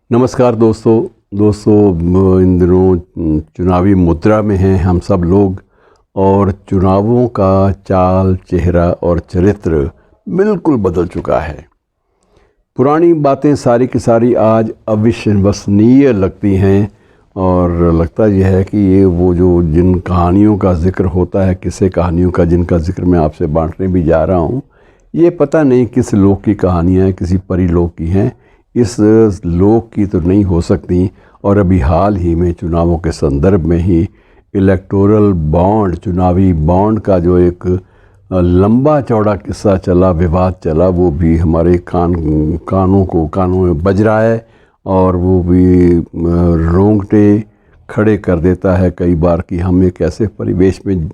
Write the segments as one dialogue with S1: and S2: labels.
S1: नमस्कार दोस्तों इन दिनों चुनावी मुद्रा में हैं हम सब लोग। और चुनावों का चाल चेहरा और चरित्र बिल्कुल बदल चुका है। पुरानी बातें सारी की सारी आज अविश्वसनीय लगती हैं और लगता यह है कि ये वो जो जिन कहानियों का जिक्र होता है, किस्से कहानियों का जिनका जिक्र मैं आपसे बांटने भी जा रहा हूँ, ये पता नहीं किस लोक की कहानियाँ हैं, किसी परिलोक की हैं। इस लोक की तो नहीं हो सकती। और अभी हाल ही में चुनावों के संदर्भ में ही इलेक्टोरल बॉन्ड, चुनावी बॉन्ड का जो एक लंबा चौड़ा किस्सा चला, विवाद चला, वो भी हमारे कानों में बज रहा है और वो भी रोंगटे खड़े कर देता है कई बार कि हम एक ऐसे परिवेश में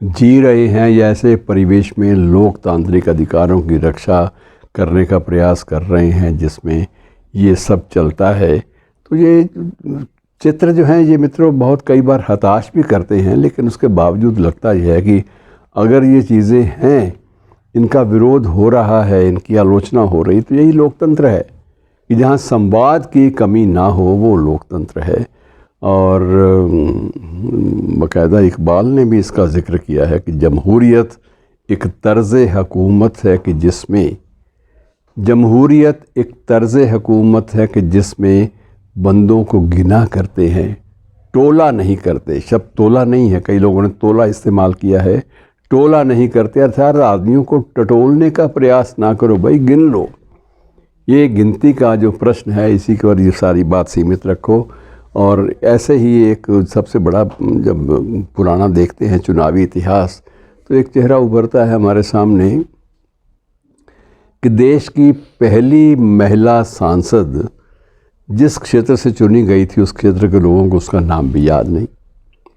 S1: जी रहे हैं या ऐसे परिवेश में लोकतांत्रिक अधिकारों की रक्षा करने का प्रयास कर रहे हैं जिसमें ये सब चलता है। तो ये चित्र जो हैं ये मित्रों बहुत कई बार हताश भी करते हैं, लेकिन उसके बावजूद लगता यह है कि अगर ये चीज़ें हैं, इनका विरोध हो रहा है, इनकी आलोचना हो रही, तो यही लोकतंत्र है कि जहाँ संवाद की कमी ना हो वो लोकतंत्र है। और बाकायदा इकबाल ने भी इसका जिक्र किया है कि जमहूरियत एक तर्ज़ हुकूमत है कि जिसमें जमहूरियत एक तर्ज़ हुकूमत है कि जिसमें बंदों को गिना करते हैं, टोला नहीं करते। शब्द तोला नहीं है, कई लोगों ने तोला इस्तेमाल किया है, टोला नहीं करते। अर्थात आदमियों को टटोलने का प्रयास ना करो भाई, गिन लो। ये गिनती का जो प्रश्न है, इसी पर ये सारी बात सीमित रखो। और ऐसे ही एक सबसे बड़ा, जब पुराना देखते हैं चुनावी इतिहास, तो एक चेहरा उभरता है हमारे सामने कि देश की पहली महिला सांसद जिस क्षेत्र से चुनी गई थी, उस क्षेत्र के लोगों को उसका नाम भी याद नहीं,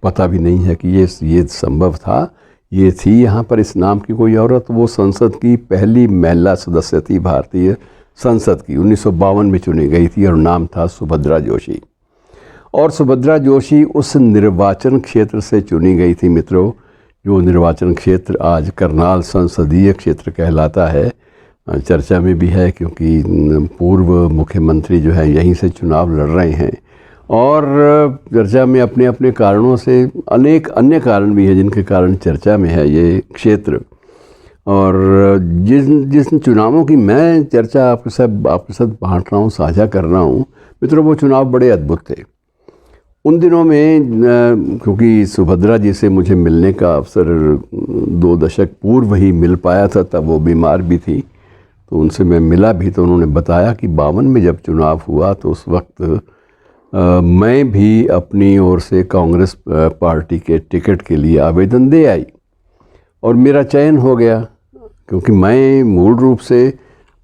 S1: पता भी नहीं है कि ये संभव था, ये थी यहाँ पर इस नाम की कोई औरत। वो संसद की पहली महिला सदस्य थी, भारतीय संसद की, 1952 में चुनी गई थी और नाम था सुभद्रा जोशी। और सुभद्रा जोशी उस निर्वाचन क्षेत्र से चुनी गई थी मित्रों, जो निर्वाचन क्षेत्र आज करनाल संसदीय क्षेत्र कहलाता है। चर्चा में भी है क्योंकि पूर्व मुख्यमंत्री जो है यहीं से चुनाव लड़ रहे हैं। और चर्चा में अपने अपने कारणों से, अनेक अन्य कारण भी हैं जिनके कारण चर्चा में है ये क्षेत्र। और जिस चुनावों की मैं चर्चा आपके साथ बांट रहा हूँ, साझा कर रहा हूँ मित्रों, वो चुनाव बड़े अद्भुत थे उन दिनों में। क्योंकि सुभद्रा जी से मुझे मिलने का अवसर 2 दशक पूर्व ही मिल पाया था, तब वो बीमार भी थी, तो उनसे मैं मिला भी। तो उन्होंने बताया कि 52 में जब चुनाव हुआ तो उस वक्त मैं भी अपनी ओर से कांग्रेस पार्टी के टिकट के लिए आवेदन दे आई और मेरा चयन हो गया। क्योंकि मैं मूल रूप से,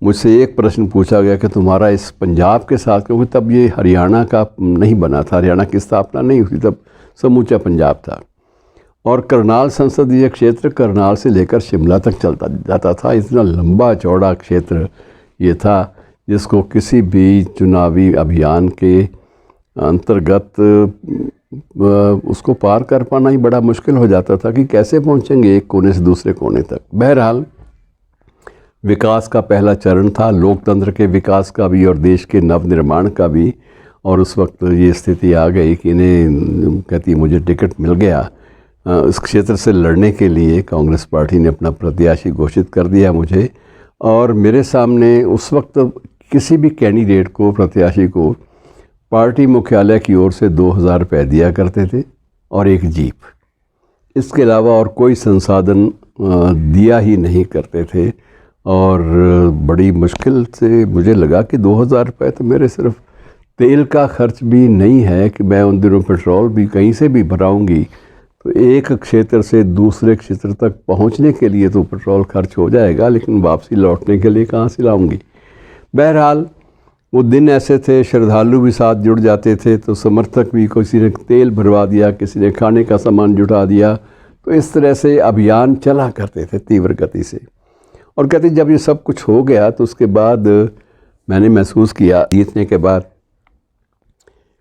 S1: मुझसे एक प्रश्न पूछा गया कि तुम्हारा इस पंजाब के साथ, क्योंकि तब ये हरियाणा का नहीं बना था, हरियाणा की स्थापना नहीं हुई, तब समूचा पंजाब था। और करनाल संसदीय क्षेत्र करनाल से लेकर शिमला तक चलता जाता था। इतना लंबा चौड़ा क्षेत्र ये था जिसको किसी भी चुनावी अभियान के अंतर्गत उसको पार कर पाना ही बड़ा मुश्किल हो जाता था कि कैसे पहुंचेंगे एक कोने से दूसरे कोने तक। बहरहाल विकास का पहला चरण था, लोकतंत्र के विकास का भी और देश के नवनिर्माण का भी। और उस वक्त ये स्थिति आ गई कि इन्हें कहती मुझे टिकट मिल गया इस क्षेत्र से लड़ने के लिए। कांग्रेस पार्टी ने अपना प्रत्याशी घोषित कर दिया मुझे, और मेरे सामने उस वक्त किसी भी कैंडिडेट को, प्रत्याशी को, पार्टी मुख्यालय की ओर से 2000 रुपये दिया करते थे और एक जीप। इसके अलावा और कोई संसाधन दिया ही नहीं करते थे। और बड़ी मुश्किल से मुझे लगा कि 2000 रुपये तो मेरे सिर्फ तेल का खर्च भी नहीं है कि मैं उन दिनों पेट्रोल भी कहीं से भी भराऊंगी, तो एक क्षेत्र से दूसरे क्षेत्र तक पहुंचने के लिए तो पेट्रोल खर्च हो जाएगा, लेकिन वापसी लौटने के लिए कहाँ से लाऊंगी। बहरहाल वो दिन ऐसे थे, श्रद्धालु भी साथ जुड़ जाते थे, तो समर्थक भी, किसी ने तेल भरवा दिया, किसी ने खाने का सामान जुटा दिया। तो इस तरह से अभियान चला करते थे तीव्र गति से। और कहते जब ये सब कुछ हो गया तो उसके बाद मैंने महसूस किया जीतने के बाद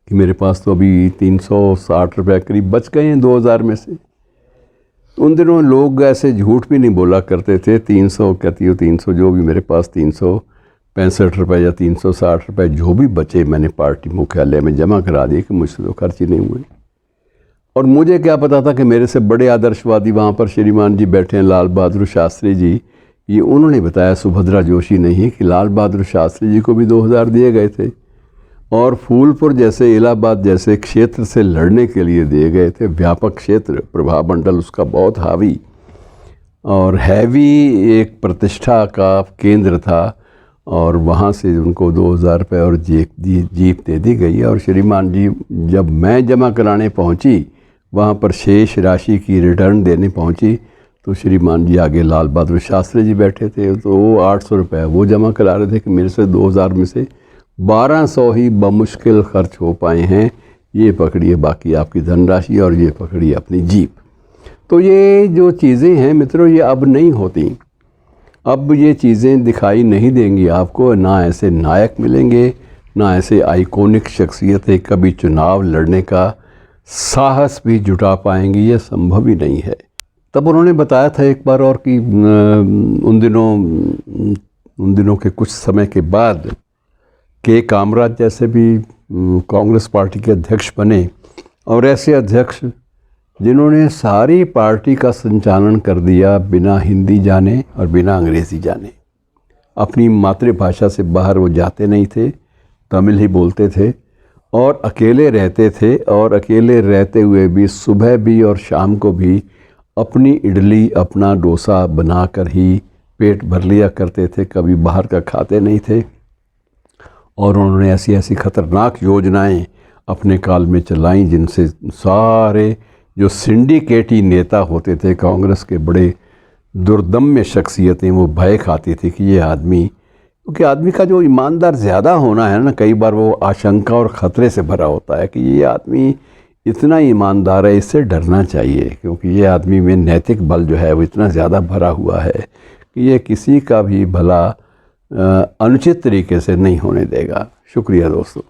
S1: कि मेरे पास तो अभी 360 रुपये करीब बच गए हैं 2000 में से। तो उन दिनों लोग ऐसे झूठ भी नहीं बोला करते थे, 300 कहती हो 300, जो भी मेरे पास 300 65 रुपये या 360 रुपये जो भी बचे मैंने पार्टी मुख्यालय में जमा करा दिए कि मुझसे तो खर्च ही नहीं हुए। और मुझे क्या पता था कि मेरे से बड़े आदर्शवादी वहाँ पर श्रीमान जी बैठे हैं, लाल बहादुर शास्त्री जी। ये उन्होंने बताया, सुभद्रा जोशी नहीं, कि लाल बहादुर शास्त्री जी को भी 2000 दिए गए थे और फूलपुर जैसे, इलाहाबाद जैसे क्षेत्र से लड़ने के लिए दिए गए थे। व्यापक क्षेत्र, प्रभाव मंडल उसका बहुत हावी और हैवी एक प्रतिष्ठा का केंद्र था और वहाँ से उनको 2000 रुपये और जीप दे दी गई। और श्रीमान जी जब मैं जमा कराने पहुँची, वहाँ पर शेष राशि की रिटर्न देने पहुँची, तो श्रीमान जी आगे लाल बहादुर शास्त्री जी बैठे थे, तो वो 800 रुपये वो जमा करा रहे थे कि मेरे से 2000 में से 1200 ही बमुश्किल खर्च हो पाए हैं, ये पकड़िए बाकी आपकी धनराशि और ये पकड़िए अपनी जीप। तो ये जो चीज़ें हैं मित्रों, ये अब नहीं होती। अब ये चीज़ें दिखाई नहीं देंगी आपको, ना ऐसे नायक मिलेंगे, ना ऐसे आइकॉनिक शख्सियतें कभी चुनाव लड़ने का साहस भी जुटा पाएंगी, ये संभव ही नहीं है। तब उन्होंने बताया था एक बार और कि उन दिनों के कुछ समय के बाद के कामराज जैसे भी कांग्रेस पार्टी के अध्यक्ष बने, और ऐसे अध्यक्ष जिन्होंने सारी पार्टी का संचालन कर दिया बिना हिंदी जाने और बिना अंग्रेज़ी जाने। अपनी मातृभाषा से बाहर वो जाते नहीं थे, तमिल ही बोलते थे और अकेले रहते थे, और अकेले रहते हुए भी सुबह भी और शाम को भी अपनी इडली, अपना डोसा बनाकर ही पेट भर लिया करते थे, कभी बाहर का खाते नहीं थे। और उन्होंने ऐसी ऐसी ख़तरनाक योजनाएं अपने काल में चलाई जिनसे सारे जो सिंडिकेटी नेता होते थे कांग्रेस के, बड़े दुर्दम्य शख्सियतें, वो भय खाती थी कि ये आदमी, क्योंकि आदमी का जो ईमानदार ज़्यादा होना है ना, कई बार वो आशंका और ख़तरे से भरा होता है कि ये आदमी इतना ईमानदार है, इससे डरना चाहिए, क्योंकि ये आदमी में नैतिक बल जो है वो इतना ज़्यादा भरा हुआ है कि ये किसी का भी भला अनुचित तरीके से नहीं होने देगा। शुक्रिया दोस्तों।